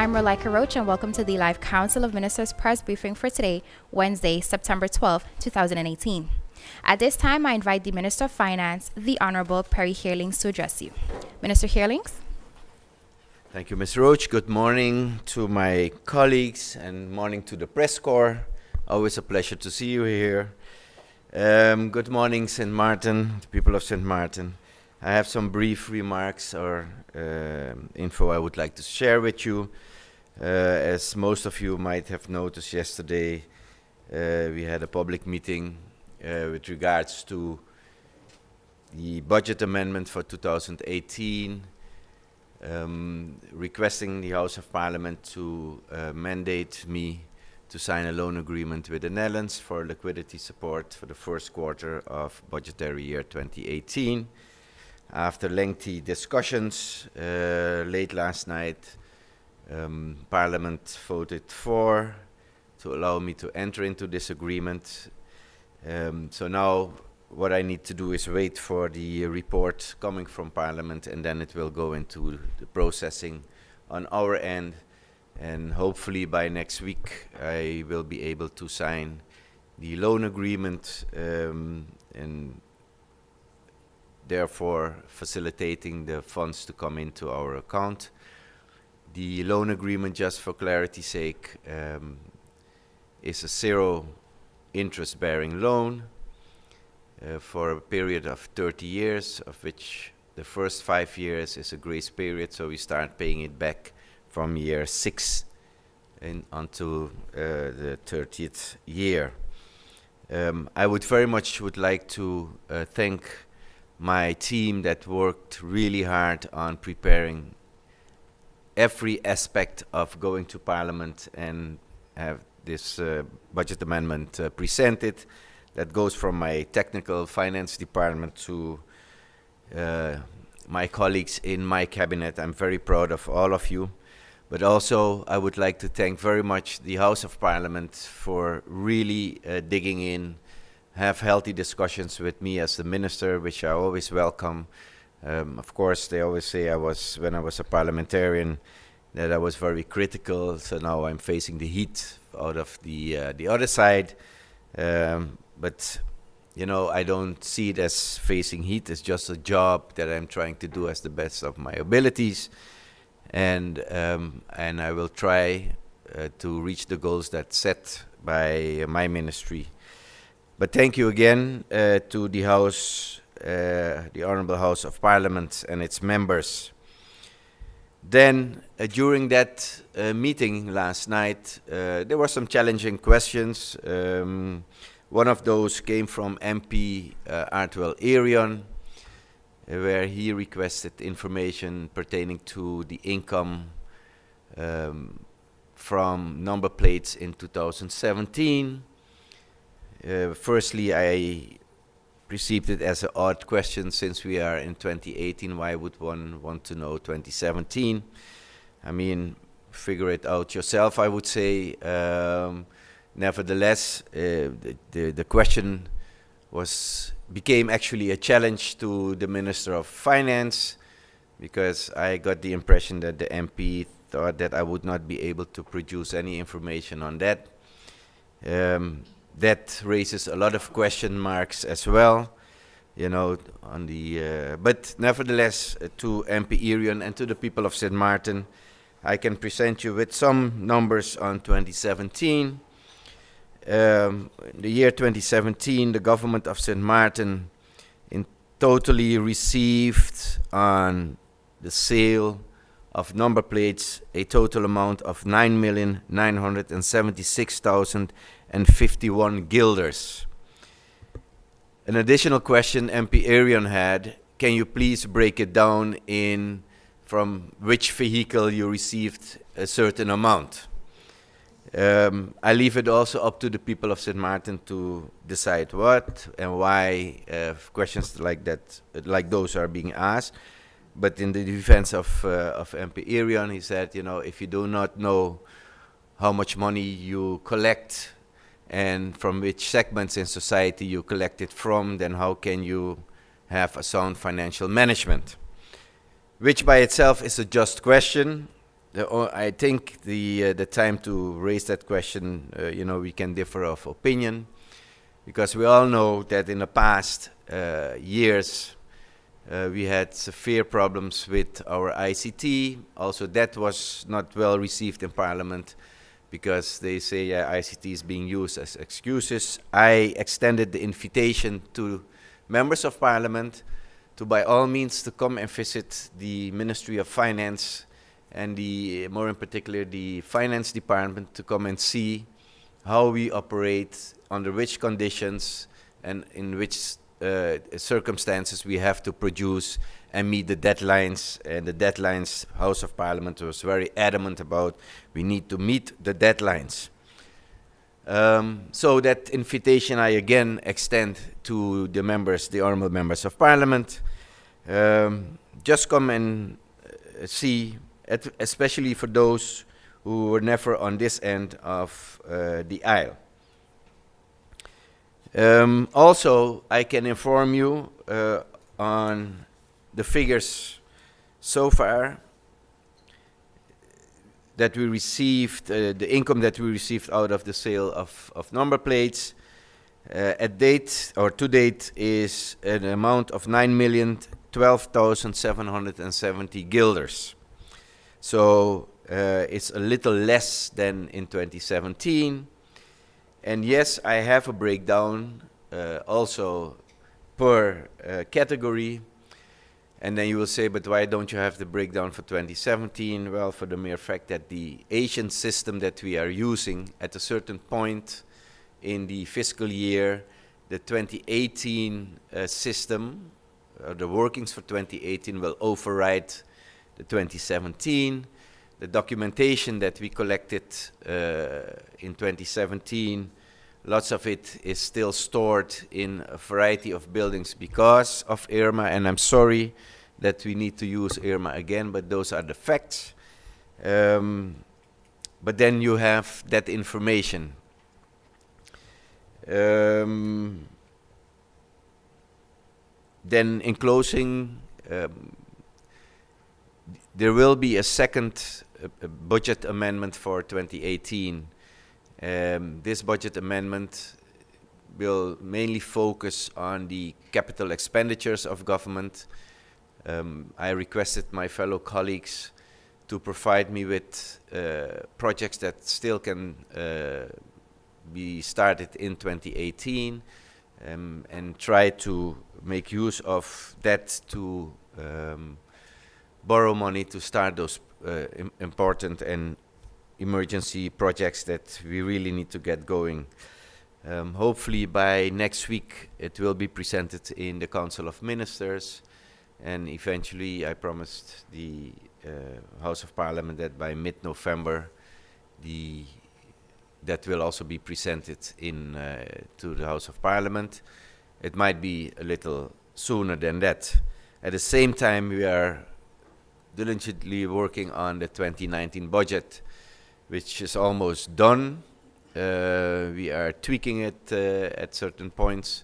I'm Rolika Roach, and welcome to the live Council of Ministers press briefing for today, Wednesday, September 12, 2018. At this time, I invite the Minister of Finance, the Honorable Perry Hearlings, to address you. Minister Hearlings. Thank you, Ms. Roach. Good morning to my colleagues and morning to the press corps. Always a pleasure to see you here. Good morning, St. Martin, the people of St. Martin. I have some brief remarks or info I would like to share with you. As most of you might have noticed yesterday, we had a public meeting with regards to the budget amendment for 2018, requesting the House of Parliament to mandate me to sign a loan agreement with the Netherlands for liquidity support for the first quarter of budgetary year 2018. After lengthy discussions late last night, Parliament voted for to allow me to enter into this agreement. So now what I need to do is wait for the report coming from Parliament, and then it will go into the processing on our end. And hopefully by next week I will be able to sign the loan agreement and therefore facilitating the funds to come into our account. The loan agreement, just for clarity's sake, is a zero interest-bearing loan for a period of 30 years, of which the first 5 years is a grace period, so we start paying it back from year 6 until the 30th year. I would very much like to thank my team that worked really hard on preparing every aspect of going to Parliament and have this budget amendment presented. That goes from my technical finance department to my colleagues in my cabinet. I'm very proud of all of you. But also I would like to thank very much the House of Parliament for really digging in, have healthy discussions with me as the minister, which I always welcome. Of course, they always say when I was a parliamentarian, that I was very critical. So now I'm facing the heat out of the other side. But you know, I don't see it as facing heat. It's just a job that I'm trying to do as the best of my abilities, and I will try to reach the goals that's set by my ministry. But thank you again to the House, the Honourable House of Parliament and its members. Then, during that meeting last night, there were some challenging questions. One of those came from MP Artwell Erion, where he requested information pertaining to the income from number plates in 2017. Firstly, I received it as an odd question since we are in 2018. Why would one want to know 2017? I mean, figure it out yourself, I would say. Nevertheless, the question became actually a challenge to the Minister of Finance, because I got the impression that the MP thought that I would not be able to produce any information on that. That raises a lot of question marks as well, you know, on the. But nevertheless, to MP Erion and to the people of St. Martin, I can present you with some numbers on 2017. The year 2017, the government of St. Martin in totally received on the sale of number plates a total amount of 9,976,051 guilders. An additional question MP Erion had: can you please break it down in from which vehicle you received a certain amount? I leave it also up to the people of St. Martin to decide what and why questions like that, like those, are being asked. But in the defense of MP Erion, he said, you know, if you do not know how much money you collect and from which segments in society you collect it from, then how can you have a sound financial management? Which by itself is a just question. I think the time to raise that question, we can differ of opinion, because we all know that in the past years we had severe problems with our ICT. Also, that was not well received in Parliament, because they say ICT is being used as excuses. I extended the invitation to members of Parliament to, by all means, to come and visit the Ministry of Finance and more in particular the Finance Department, to come and see how we operate, under which conditions and in which circumstances we have to produce and meet the deadlines. And the deadlines, House of Parliament was very adamant about. We need to meet the deadlines. So that invitation I again extend to the members, the honorable members of Parliament. Just come and see, especially for those who were never on this end of the aisle. Also, I can inform you on the figures so far that we received, the income that we received out of the sale of number plates. At date, or to date, is an amount of 9,012,770 guilders. So it's a little less than in 2017. And yes, I have a breakdown also per category. And then you will say, but why don't you have the breakdown for 2017? Well, for the mere fact that the Asian system that we are using at a certain point in the fiscal year, the 2018 system, the workings for 2018 will override the 2017. The documentation that we collected in 2017, lots of it is still stored in a variety of buildings because of Irma, and I'm sorry that we need to use Irma again, but those are the facts. But then you have that information. Then in closing, there will be a second budget amendment for 2018. This budget amendment will mainly focus on the capital expenditures of government. I requested my fellow colleagues to provide me with projects that still can be started in 2018, and try to make use of that to borrow money to start those important and emergency projects that we really need to get going. Hopefully by next week it will be presented in the Council of Ministers, and eventually I promised the House of Parliament that by mid-November that will also be presented to the House of Parliament. It might be a little sooner than that. At the same time, we are diligently working on the 2019 budget, which is almost done. We are tweaking it at certain points.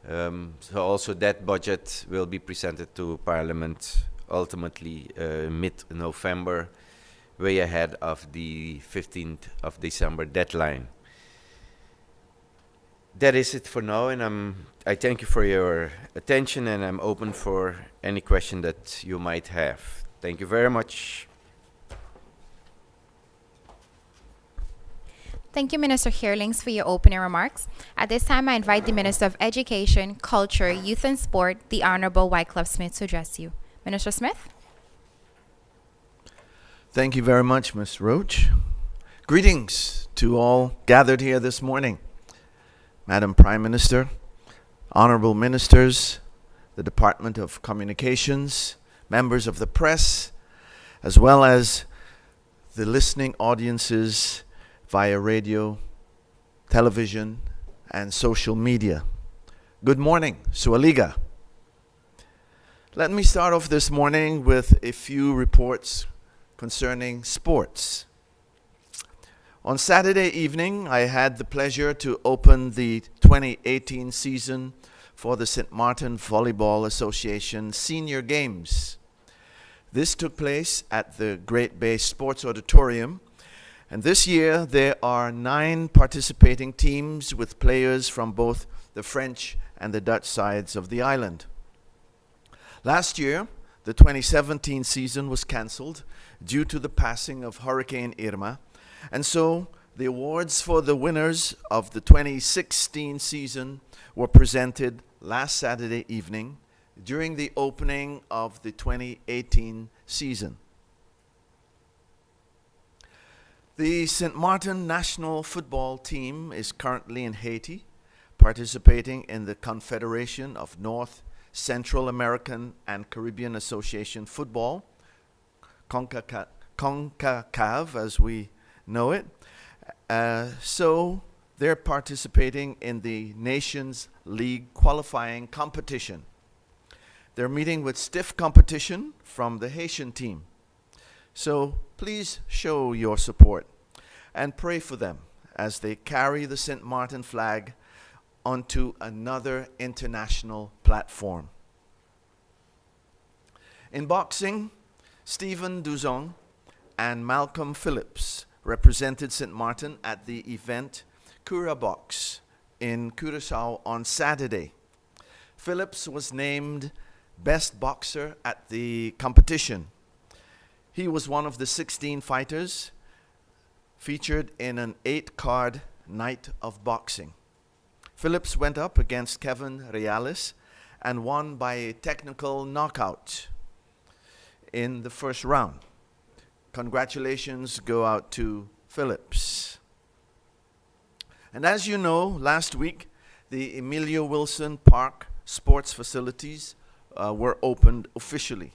So also that budget will be presented to Parliament ultimately mid-November, way ahead of the 15th of December deadline. That is it for now, and I thank you for your attention, and I'm open for any question that you might have. Thank you very much. Thank you, Minister Heerlings, for your opening remarks. At this time, I invite the Minister of Education, Culture, Youth and Sport, the Honorable Wycliffe Smith, to address you. Minister Smith? Thank you very much, Ms. Roach. Greetings to all gathered here this morning. Madam Prime Minister, honorable ministers, the Department of Communications, members of the press, as well as the listening audiences via radio, television, and social media. Good morning, Sualiga. Let me start off this morning with a few reports concerning sports. On Saturday evening, I had the pleasure to open the 2018 season for the St. Martin Volleyball Association Senior Games. This took place at the Great Bay Sports Auditorium, and this year there are 9 participating teams with players from both the French and the Dutch sides of the island. Last year, the 2017 season was cancelled due to the passing of Hurricane Irma, and so the awards for the winners of the 2016 season were presented last Saturday evening during the opening of the 2018 season. The St. Martin national football team is currently in Haiti, participating in the Confederation of North, Central American and Caribbean Association Football, CONCACAF as we know it. So they're participating in the Nations League qualifying competition. They're meeting with stiff competition from the Haitian team. So please show your support and pray for them as they carry the St. Martin flag onto another international platform. In boxing, Stephen Duzon and Malcolm Phillips represented St. Martin at the event Cura Box in Curaçao on Saturday. Phillips was named best boxer at the competition. He was one of the 16 fighters featured in an 8-card night of boxing. Phillips went up against Kevin Reales and won by a technical knockout in the first round. Congratulations go out to Phillips. And as you know, last week, the Emilio Wilson Park sports facilities were opened officially.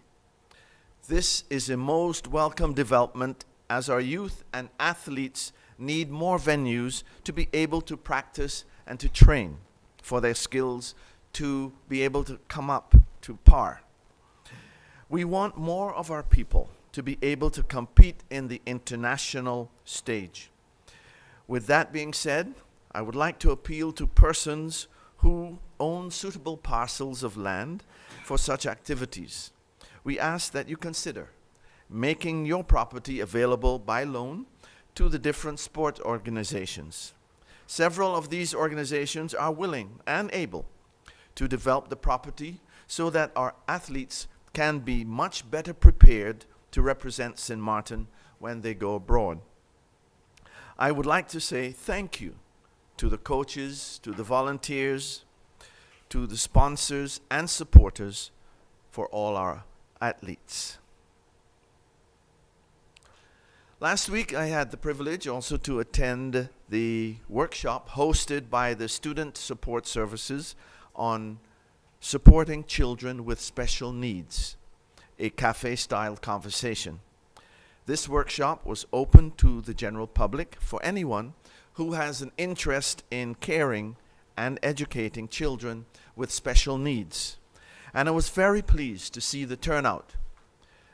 This is a most welcome development as our youth and athletes need more venues to be able to practice and to train for their skills to be able to come up to par. We want more of our people to be able to compete in the international stage. With that being said, I would like to appeal to persons who own suitable parcels of land for such activities. We ask that you consider making your property available by loan to the different sport organizations. Several of these organizations are willing and able to develop the property so that our athletes can be much better prepared to represent St. Martin when they go abroad. I would like to say thank you to the coaches, to the volunteers, to the sponsors and supporters for all our athletes. Last week, I had the privilege also to attend the workshop hosted by the Student Support Services on supporting children with special needs, a cafe-style conversation. This workshop was open to the general public for anyone who has an interest in caring and educating children with special needs. And I was very pleased to see the turnout.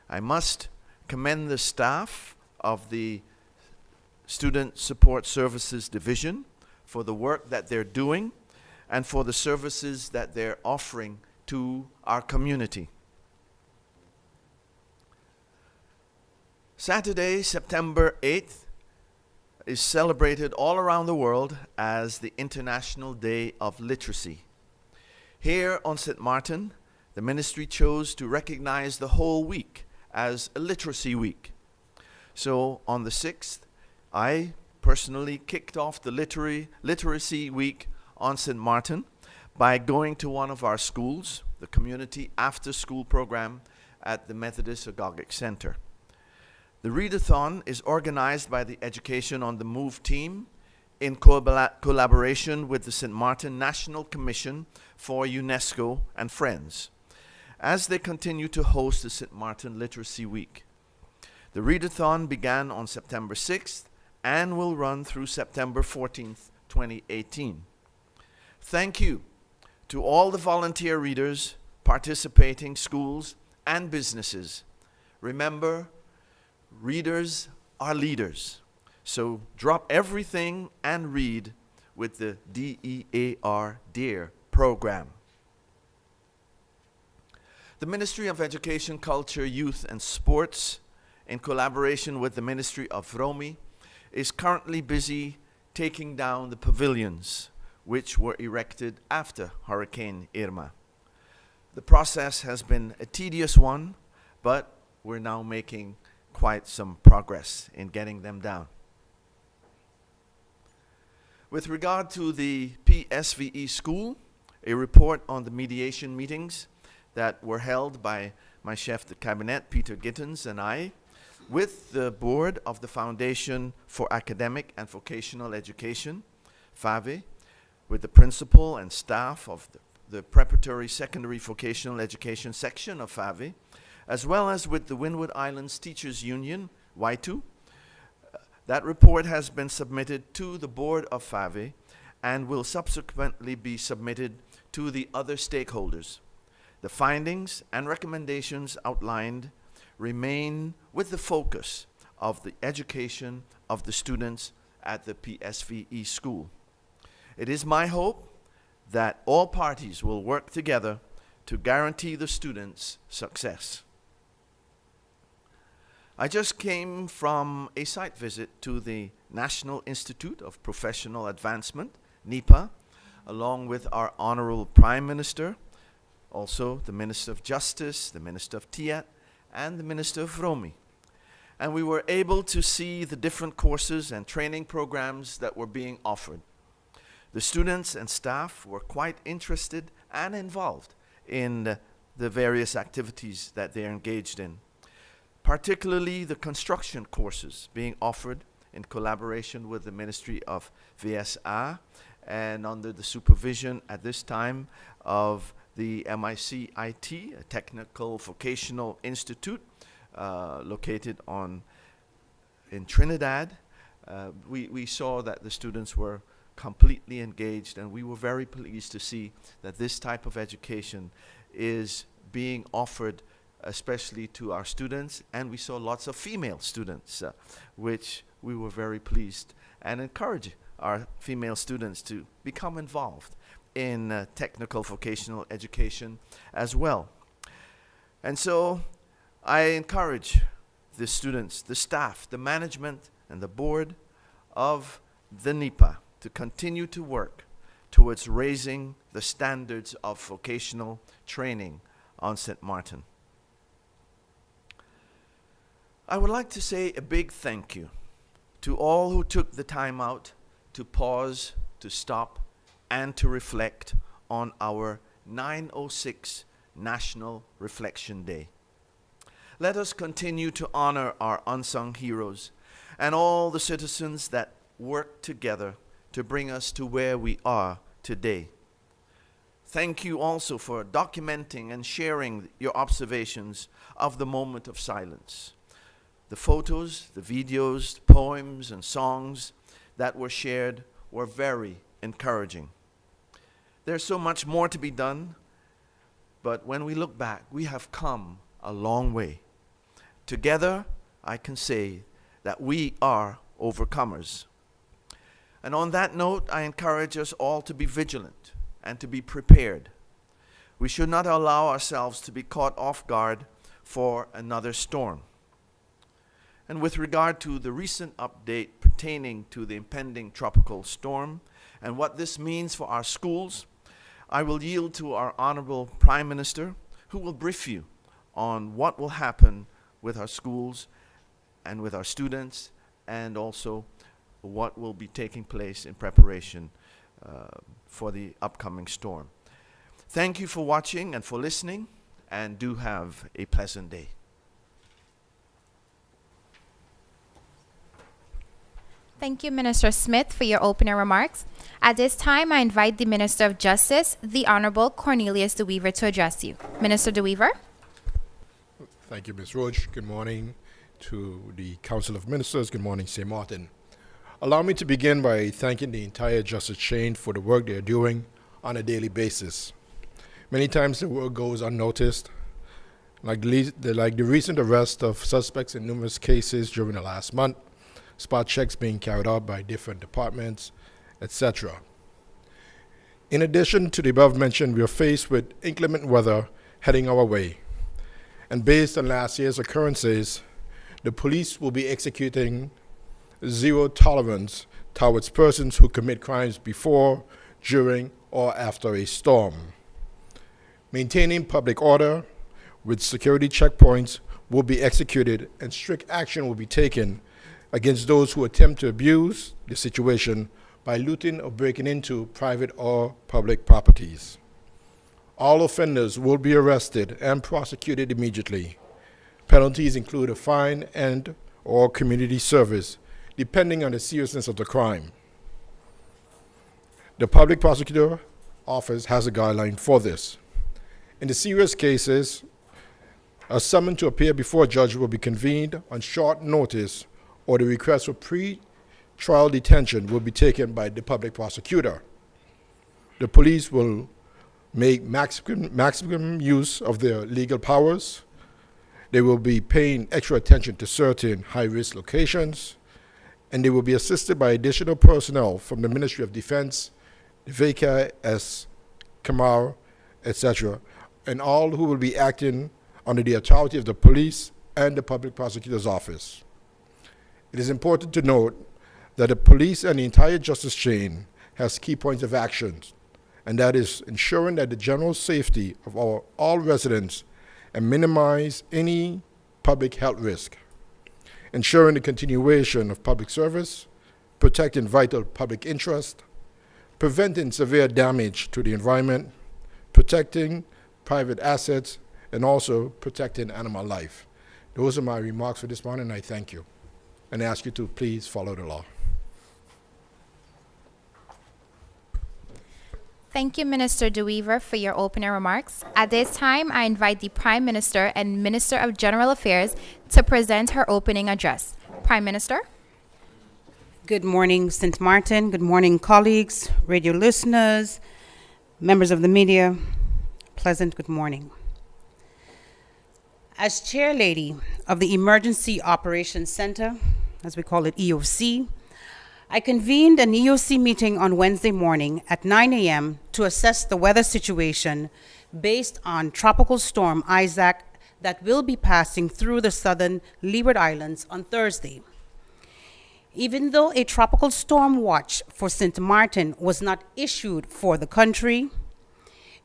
I must commend the staff of the Student Support Services Division for the work that they're doing and for the services that they're offering to our community. Saturday, September 8th, is celebrated all around the world as the International Day of Literacy. Here on St. Martin, the ministry chose to recognize the whole week as a literacy week. So on the 6th, I personally kicked off the literacy week on St. Martin by going to one of our schools, the community after-school program at the Methodist Agogic Center. The readathon is organized by the Education on the Move team in collaboration with the St. Martin National Commission for UNESCO and Friends, as they continue to host the St. Martin Literacy Week. The readathon began on September 6th and will run through September 14th, 2018. Thank you to all the volunteer readers, participating schools, and businesses. Remember, readers are leaders. So drop everything and read with the DEAR DEAR program. The Ministry of Education, Culture, Youth and Sports, in collaboration with the Ministry of Vromi, is currently busy taking down the pavilions which were erected after Hurricane Irma. The process has been a tedious one, but we're now making quite some progress in getting them down. With regard to the PSVE school, a report on the mediation meetings that were held by my chef de cabinet, Peter Gittens, and I, with the board of the Foundation for Academic and Vocational Education, FAVE, with the principal and staff of the Preparatory Secondary Vocational Education section of FAVE, as well as with the Windward Islands Teachers Union, WITU. That report has been submitted to the board of FAVE and will subsequently be submitted to the other stakeholders. The findings and recommendations outlined remain with the focus of the education of the students at the PSVE school. It is my hope that all parties will work together to guarantee the students' success. I just came from a site visit to the National Institute of Professional Advancement, NIPA, along with our Honorable Prime Minister, also the Minister of Justice, the Minister of TIAT, and the Minister of Vromi. And we were able to see the different courses and training programs that were being offered. The students and staff were quite interested and involved in the various activities that they are engaged in, particularly the construction courses being offered in collaboration with the Ministry of VSA and under the supervision at this time of the MIC-IT, a technical vocational institute located in Trinidad. We saw that the students were completely engaged, and we were very pleased to see that this type of education is being offered especially to our students, and we saw lots of female students, which we were very pleased and encourage our female students to become involved in technical vocational education as well. And so I encourage the students, the staff, the management, and the board of the NIPA to continue to work towards raising the standards of vocational training on St. Martin. I would like to say a big thank you to all who took the time out to pause, to stop, and to reflect on our 9/06 National Reflection Day. Let us continue to honor our unsung heroes and all the citizens that worked together to bring us to where we are today. Thank you also for documenting and sharing your observations of the moment of silence. The photos, the videos, the poems, and songs that were shared were very encouraging. There's so much more to be done, but when we look back, we have come a long way. Together, I can say that we are overcomers. And on that note, I encourage us all to be vigilant and to be prepared. We should not allow ourselves to be caught off guard for another storm. And with regard to the recent update pertaining to the impending tropical storm and what this means for our schools, I will yield to our Honorable Prime Minister, who will brief you on what will happen with our schools and with our students, and also what will be taking place in preparation for the upcoming storm. Thank you for watching and for listening, and do have a pleasant day. Thank you, Minister Smith, for your opening remarks. At this time, I invite the Minister of Justice, the Honorable Cornelius De Wever, to address you. Minister De Wever. Thank you, Ms. Roach. Good morning to the Council of Ministers. Good morning, St. Martin. Allow me to begin by thanking the entire justice chain for the work they're doing on a daily basis. Many times the work goes unnoticed, like the recent arrest of suspects in numerous cases during the last month, spot checks being carried out by different departments, etc. In addition to the above mentioned, we are faced with inclement weather heading our way. And based on last year's occurrences, the police will be executing zero tolerance towards persons who commit crimes before, during, or after a storm. Maintaining public order with security checkpoints will be executed, and strict action will be taken against those who attempt to abuse the situation by looting or breaking into private or public properties. All offenders will be arrested and prosecuted immediately. Penalties include a fine and/or community service, depending on the seriousness of the crime. The public prosecutor office has a guideline for this. In the serious cases, a summon to appear before a judge will be convened on short notice, or the request for pre-trial detention will be taken by the public prosecutor. The police will make maximum use of their legal powers. They will be paying extra attention to certain high-risk locations, and they will be assisted by additional personnel from the Ministry of Defense, the VKS, Kamar, etc., and all who will be acting under the authority of the police and the public prosecutor's office. It is important to note that the police and the entire justice chain has key points of action, and that is ensuring that the general safety of all residents and minimize any public health risk, ensuring the continuation of public service, protecting vital public interest, preventing severe damage to the environment, protecting private assets, and also protecting animal life. Those are my remarks for this morning, and I thank you, and ask you to please follow the law. Thank you, Minister DeWeaver, for your opening remarks. At this time, I invite the Prime Minister and Minister of General Affairs to present her opening address. Prime Minister. Good morning, St. Martin. Good morning, colleagues, radio listeners, members of the media. Pleasant good morning. As Chair Lady of the Emergency Operations Center, as we call it EOC, I convened an EOC meeting on Wednesday morning at 9 a.m. to assess the weather situation based on Tropical Storm Isaac that will be passing through the southern Leeward Islands on Thursday. Even though a tropical storm watch for St. Martin was not issued for the country,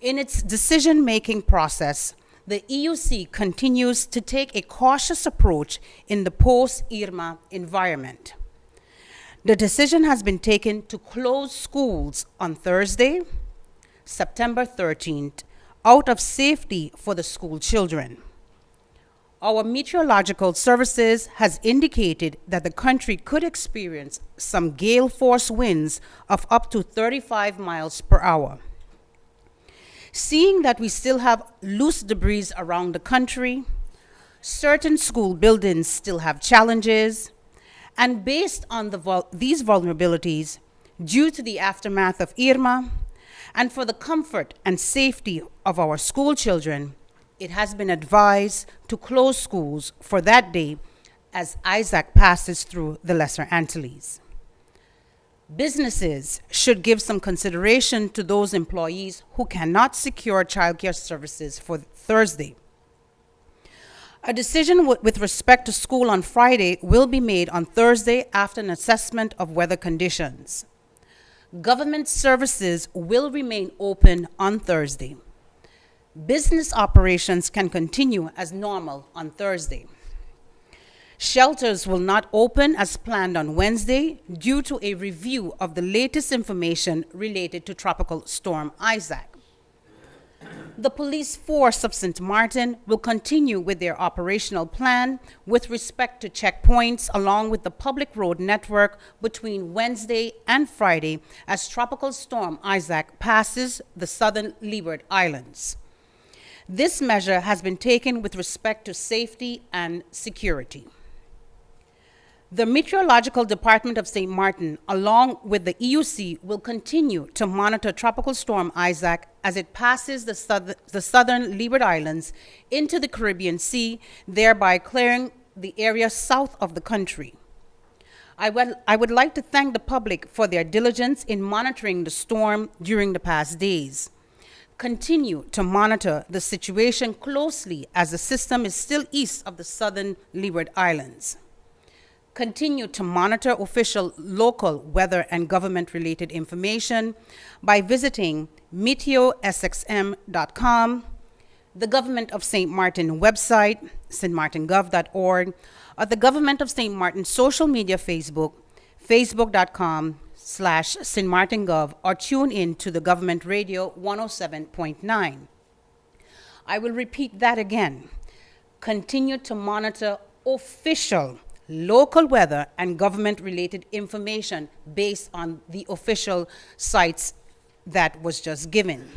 in its decision-making process, the EOC continues to take a cautious approach in the post-Irma environment. The decision has been taken to close schools on Thursday, September 13th, out of safety for the school children. Our meteorological services has indicated that the country could experience some gale force winds of up to 35 miles per hour. Seeing that we still have loose debris around the country, certain school buildings still have challenges, and based on these vulnerabilities, due to the aftermath of Irma, and for the comfort and safety of our school children, it has been advised to close schools for that day as Isaac passes through the Lesser Antilles. Businesses should give some consideration to those employees who cannot secure childcare services for Thursday. A decision with respect to school on Friday will be made on Thursday after an assessment of weather conditions. Government services will remain open on Thursday. Business operations can continue as normal on Thursday. Shelters will not open as planned on Wednesday due to a review of the latest information related to Tropical Storm Isaac. The police force of St. Martin will continue with their operational plan with respect to checkpoints along with the public road network between Wednesday and Friday as Tropical Storm Isaac passes the southern Leeward Islands. This measure has been taken with respect to safety and security. The Meteorological Department of St. Martin, along with the EOC, will continue to monitor Tropical Storm Isaac as it passes the southern Leeward Islands into the Caribbean Sea, thereby clearing the area south of the country. I would like to thank the public for their diligence in monitoring the storm during the past days. continue to monitor the situation closely as the system is still east of the southern Leeward Islands. Continue to monitor official local weather and government-related information by visiting meteosxm.com, the Government of St. Martin website, stmartingov.org, or the Government of St. Martin social media Facebook, facebook.com/stmartingov, or tune in to the Government Radio 107.9. I will repeat that again. Continue to monitor official local weather and government-related information based on the official sites that was just given.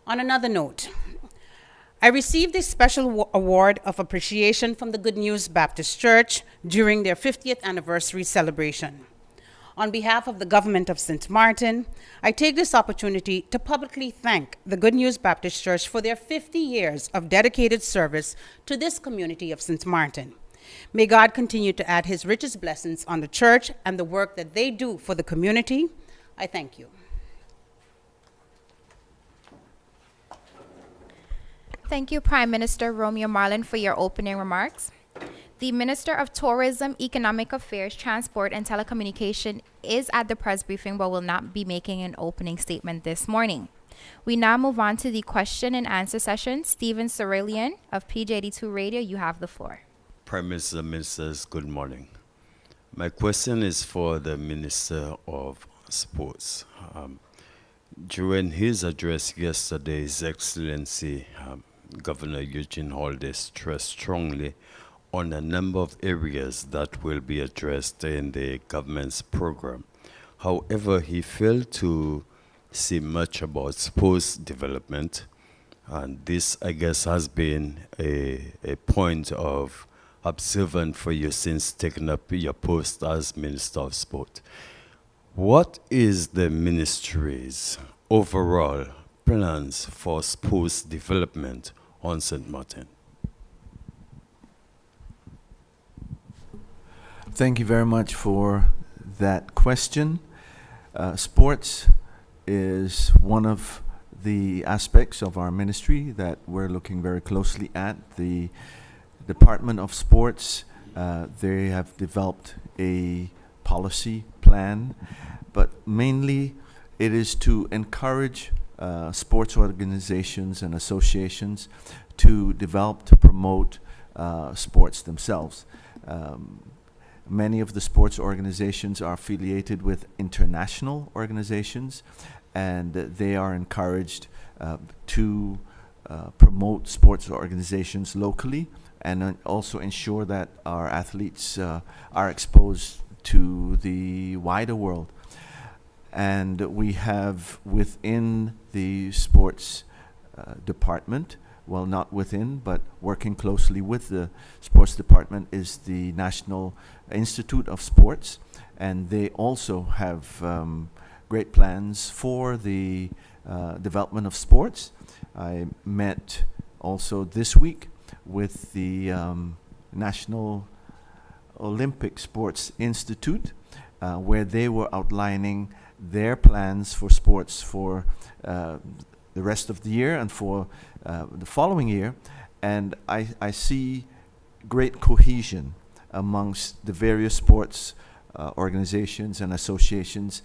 On another note, I received a special award of appreciation from the Good News Baptist Church during their 50th anniversary celebration. On behalf of the government of St. Martin, I take this opportunity to publicly thank the Good News Baptist Church for their 50 years of dedicated service to this community of St. Martin. May God continue to add his richest blessings on the church and the work that they do for the community. I thank you. Thank you, Prime Minister Romeo Marlin, for your opening remarks. The Minister of Tourism, Economic Affairs, Transport, and Telecommunication is at the press briefing but will not be making an opening statement this morning. We now move on to the question and answer session. Stephen Cerulean of PJ82 Radio, you have the floor. Prime Minister, Ministers, good morning. My question is for the Minister of Sports. During his address yesterday, His Excellency Governor Eugene Halde stressed strongly on a number of areas that will be addressed in the government's program. However, he failed to say much about sports development, and this, I guess, has been a point of observant for you since taking up your post as Minister of Sport. What is the ministry's overall plans for sports development on St. Martin? Thank you very much for that question. Sports is one of the aspects of our ministry that we're looking very closely at. The Department of Sports, they have developed a policy plan, but mainly it is to encourage sports organizations and associations to develop, to promote sports themselves. Many of the sports organizations are affiliated with international organizations, and they are encouraged to promote sports organizations locally, and also ensure that our athletes are exposed to the wider world. And we have within the sports department, well, not within, but working closely with the sports department, is the National Institute of Sports, and they also have great plans for the development of sports. I met also this week with the National Olympic Sports Institute, where they were outlining their plans for sports for the rest of the year and for the following year. And I see great cohesion amongst the various sports organizations and associations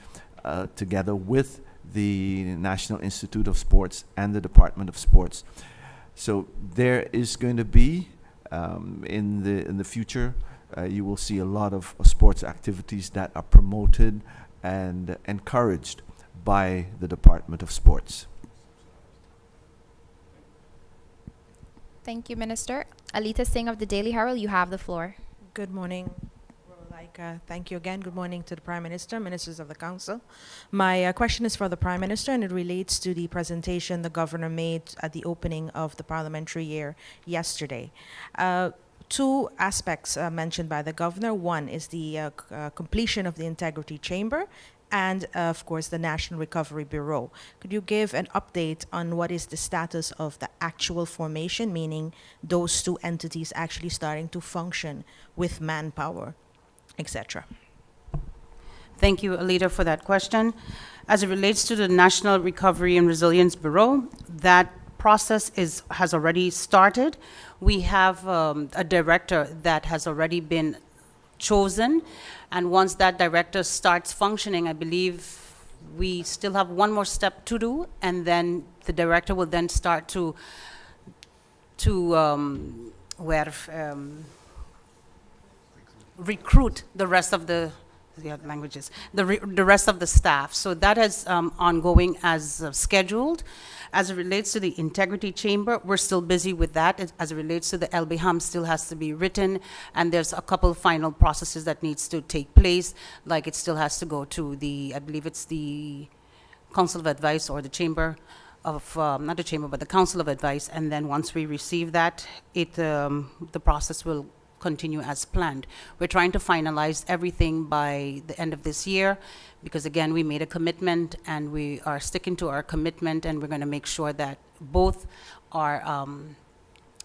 together with the National Institute of Sports and the Department of Sports. So there is going to be, in the future, you will see a lot of sports activities that are promoted and encouraged by the Department of Sports. Thank you, Minister. Alita Singh of the Daily Herald, you have the floor. Good morning, Rolaika. Thank you again. Good morning to the Prime Minister, Ministers of the Council. My question is for the Prime Minister, and it relates to the presentation the Governor made at the opening of the parliamentary year yesterday. Two aspects mentioned by the Governor. One is the completion of the Integrity Chamber, and of course the National Recovery Bureau. Could you give an update on what is the status of the actual formation, meaning those two entities actually starting to function with manpower, etc.? Thank you, Alita, for that question. As it relates to the National Recovery and Resilience Bureau, that process has already started. We have a director that has already been chosen, and once that director starts functioning, I believe we still have one more step to do, and then the director will then start to recruit the rest of the the rest of the staff. So that is ongoing as scheduled. As it relates to the Integrity Chamber, we're still busy with that. As it relates to the LBHAM, still has to be written, and there's a couple of final processes that needs to take place, like it still has to go to the, I believe it's the Council of Advice or the Chamber of, not the Chamber, but the Council of Advice, and then once we receive that, the process will continue as planned. We're trying to finalize everything by the end of this year, because again, we made a commitment and we are sticking to our commitment, and we're going to make sure that both are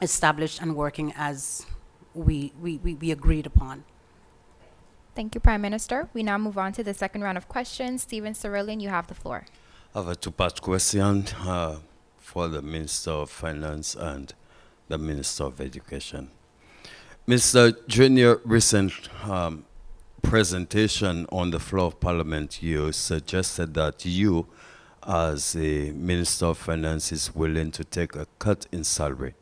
established and working as we agreed upon. Thank you, Prime Minister. We now move on to the second round of questions. Stephen Cerulean, you have the floor. I have a two-part question for the Minister of Finance and the Minister of Education. Mr. During your recent presentation on the floor of Parliament, you suggested that you, as a Minister of Finance, is willing to take a cut in salary.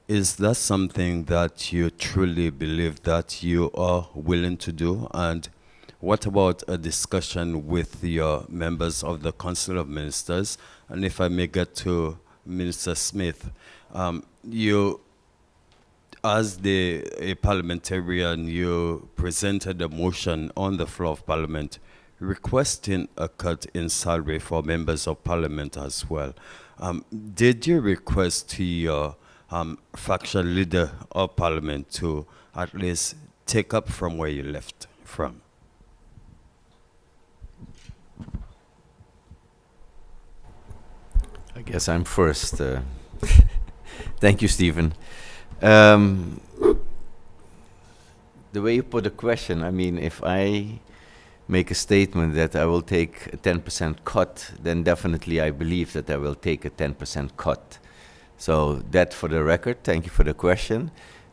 Is that something that you truly believe that you are willing to do? And what about a discussion with your members of the Council of Ministers? And if I may get to Minister Smith, you, as a parliamentarian, you presented a motion on the floor of Parliament requesting a cut in salary for members of Parliament as well. Did you request to your faction leader of Parliament to at least take up from where you left from? I guess I'm first. Thank you, Stephen. The way you put the question, I mean, if I make a statement that I will take a 10% cut, then definitely I believe that I will take a 10% cut. So that for the record, thank you for the question.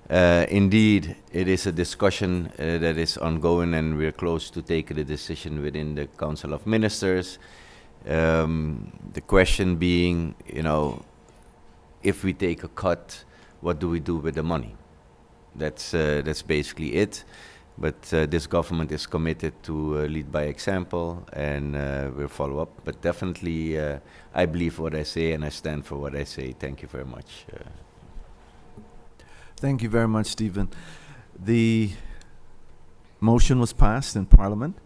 Indeed, it is a discussion that is ongoing, and we're close to taking a decision within the Council of Ministers. The question being, you know, if we take a cut, what do we do with the money? That's basically it. But this government is committed to lead by example, and we'll follow up. But definitely, I believe what I say, and I stand for what I say. Thank you very much. Thank you very much, Stephen. The motion was passed in Parliament,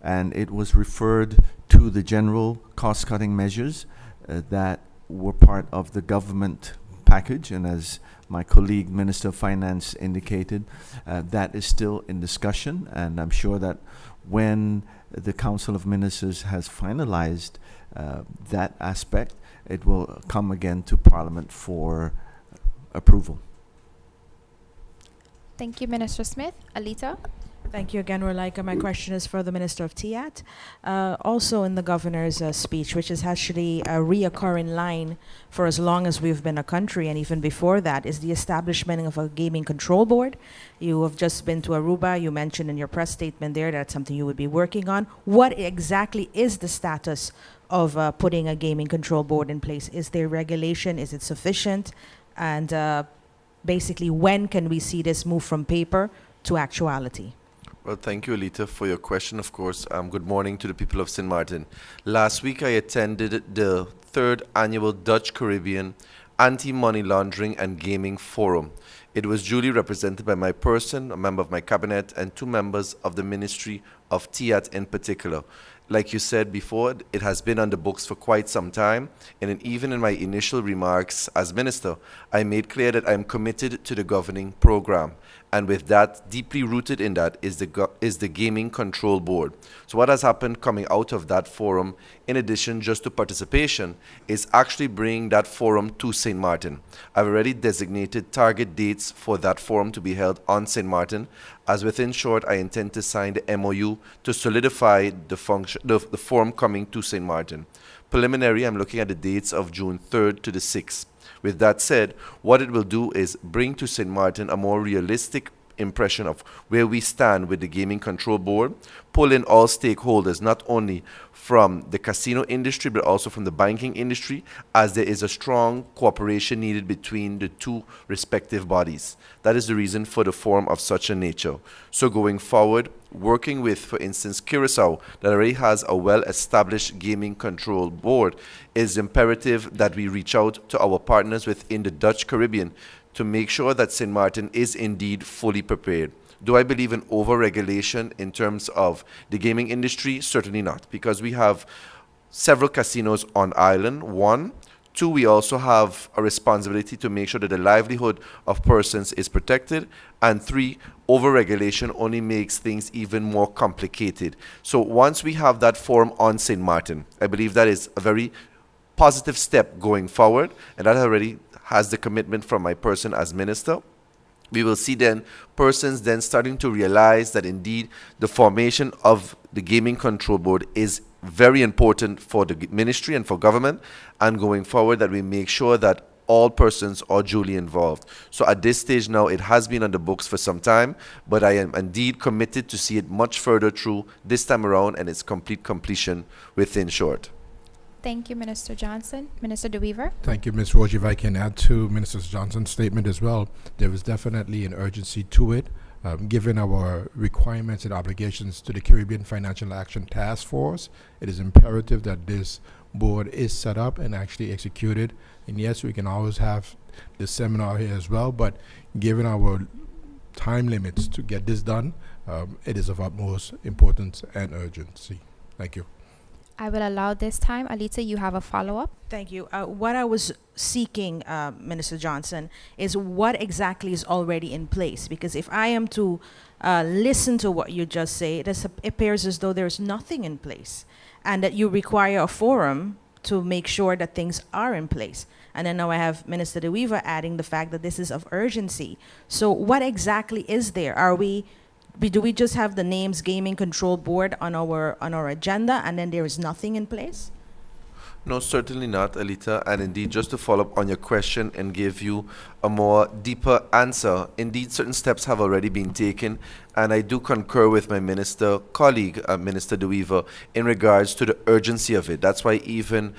and it was referred to the general cost-cutting measures that were part of the government package, and as my colleague, Minister of Finance, indicated, that is still in discussion, and I'm sure that when the Council of Ministers has finalized that aspect, it will come again to Parliament for approval. Thank you, Minister Smith. Alita? Thank you again, Rolika. My question is for the Minister of TIAT. Also in the Governor's speech, which is actually a reoccurring line for as long as we've been a country, and even before that, is the establishment of a gaming control board. You have just been to Aruba. You mentioned in your press statement there that's something you would be working on. What exactly is the status of putting a gaming control board in place? Is there regulation? Is it sufficient? And basically, when can we see this move from paper to actuality? Well, thank you, Alita, for your question, of course. Good morning to the people of St. Martin. Last week, I attended the 3rd Annual Dutch Caribbean Anti-Money Laundering and Gaming Forum. It was duly represented by my person, a member of my cabinet, and 2 members of the Ministry of TIAT in particular. Like you said before, it has been on the books for quite some time, and even in my initial remarks as minister, I made clear that I am committed to the governing program. And with that, deeply rooted in that is the Gaming Control Board. So what has happened coming out of that forum, in addition just to participation, is actually bringing that forum to St. Martin. I've already designated target dates for that forum to be held on St. Martin, as within short, I intend to sign the MOU to solidify the forum coming to St. Martin. Preliminary, I'm looking at the dates of June 3rd to the 6th. With that said, what it will do is bring to St. Martin a more realistic impression of where we stand with the Gaming Control Board, pull in all stakeholders, not only from the casino industry, but also from the banking industry, as there is a strong cooperation needed between the two respective bodies. That is the reason for the forum of such a nature. So going forward, working with, for instance, Curacao, that already has a well-established gaming control board, it is imperative that we reach out to our partners within the Dutch Caribbean to make sure that St. Martin is indeed fully prepared. Do I believe in over-regulation in terms of the gaming industry? Certainly not, because we have several casinos on island, one. Two, we also have a responsibility to make sure that the livelihood of persons is protected. And three, over-regulation only makes things even more complicated. So once we have that forum on St. Martin, I believe that is a very positive step going forward, and that already has the commitment from my person as minister. We will see then persons then starting to realize that indeed the formation of the Gaming Control Board is very important for the ministry and for government, and going forward that we make sure that all persons are duly involved. So at this stage now, it has been on the books for some time, but I am indeed committed to see it much further through this time around and its complete completion within short. Thank you, Minister Johnson. Minister DeWeaver. Thank you, Ms. Roach. If I can add to Minister Johnson's statement as well, there is definitely an urgency to it. Given our requirements and obligations to the Caribbean Financial Action Task Force, it is imperative that this board is set up and actually executed. And yes, we can always have this seminar here as well, but given our time limits to get this done, it is of utmost importance and urgency. Thank you. I will allow this time. Alita, you have a follow-up? Thank you. What I was seeking, Minister Johnson, is what exactly is already in place. Because if I am to listen to what you just say, it appears as though there's nothing in place, and that you require a forum to make sure that things are in place. And then now I have Minister DeWeaver adding the fact that this is of urgency. So what exactly is there? Do we just have the names Gaming Control Board on our agenda, and then there is nothing in place? No, certainly not, Alita. And indeed, just to follow up on your question and give you a more deeper answer, indeed, certain steps have already been taken. And I do concur with my minister colleague, Minister DeWeaver, in regards to the urgency of it. That's why even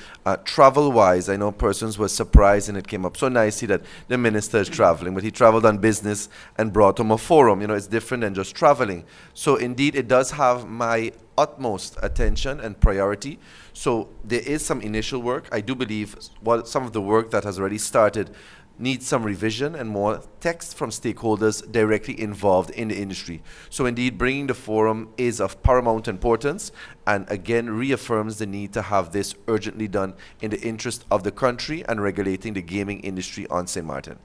travel-wise, I know persons were surprised, and it came up so nicely that the minister is traveling, but he traveled on business and brought him a forum. You know, it's different than just traveling. So indeed, it does have my utmost attention and priority. So there is some initial work. I do believe some of the work that has already started needs some revision and more text from stakeholders directly involved in the industry. So indeed, bringing the forum is of paramount importance, and again reaffirms the need to have this urgently done in the interest of the country and regulating the gaming industry on St. Martin.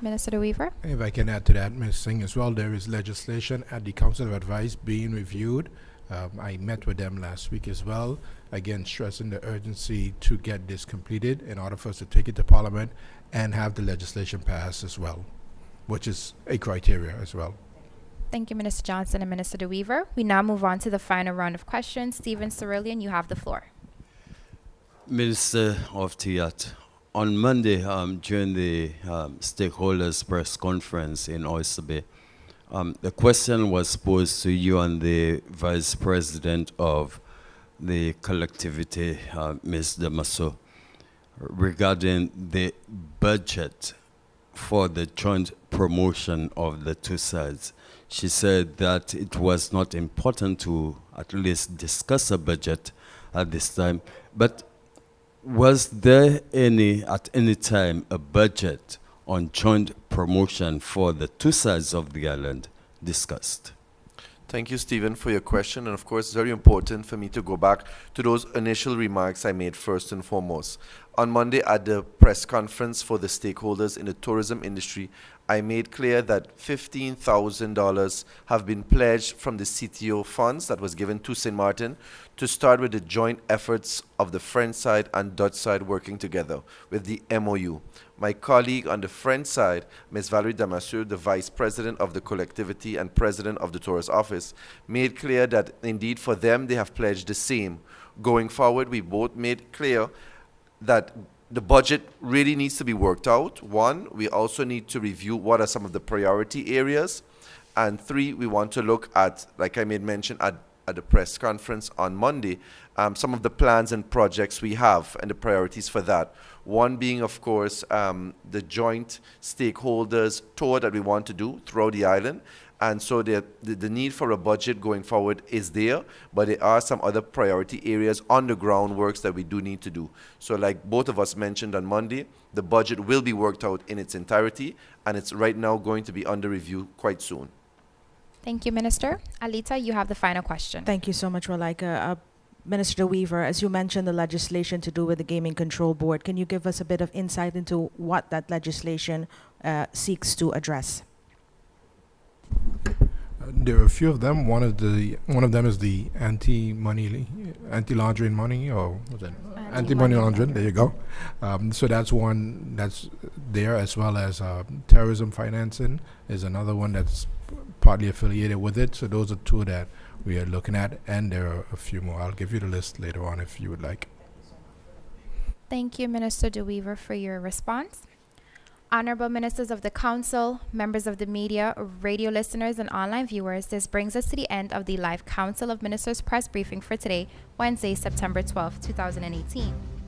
Minister DeWeaver. If I can add to that, Ms. Singh, as well, there is legislation at the Council of Advice being reviewed. I met with them last week as well, again stressing the urgency to get this completed in order for us to take it to Parliament and have the legislation passed as well, which is a criteria as well. Thank you, Minister Johnson and Minister DeWeaver. We now move on to the final round of questions. Stephen Cerulean, you have the floor. Minister of TIAT, on Monday during the stakeholders press conference in Oyster Bay, the question was posed to you and the Vice President of the collectivity, Ms. Damaso, regarding the budget for the joint promotion of the two sides. She said that it was not important to at least discuss a budget at this time, but was there at any time a budget on joint promotion for the two sides of the island discussed? Thank you, Stephen, for your question. And of course, it's very important for me to go back to those initial remarks I made first and foremost. On Monday at the press conference for the stakeholders in the tourism industry, I made clear that $15,000 have been pledged from the CTO funds that was given to St. Martin to start with the joint efforts of the French side and Dutch side working together with the MOU. My colleague on the French side, Ms. Valerie Damasio, the Vice President of the collectivity and President of the Tourist Office, made clear that indeed for them they have pledged the same. Going forward, we both made clear that the budget really needs to be worked out. One, we also need to review what are some of the priority areas. And three, we want to look at, like I made mention at the press conference on Monday, some of the plans and projects we have and the priorities for that. One being, of course, the joint stakeholders tour that we want to do throughout the island. And so the need for a budget going forward is there, but there are some other priority areas on the ground works that we do need to do. So like both of us mentioned on Monday, the budget will be worked out in its entirety, and it's right now going to be under review quite soon. Thank you, Minister. Alita, you have the final question. Thank you so much, Rolika. Minister Weaver, as you mentioned the legislation to do with the Gaming Control Board, can you give us a bit of insight into what that legislation seeks to address? There are a few of them. One of them is the anti-laundering money, or what's that? Anti-money laundering. There you go. So that's one that's there, as well as terrorism financing is another one that's partly affiliated with it. So those are two that we are looking at, and there are a few more. I'll give you the list later on if you would like. Thank you, Minister De Weaver, for your response. Honorable Ministers of the Council, members of the media, radio listeners, and online viewers, this brings us to the end of the live Council of Ministers press briefing for today, Wednesday, September 12, 2018.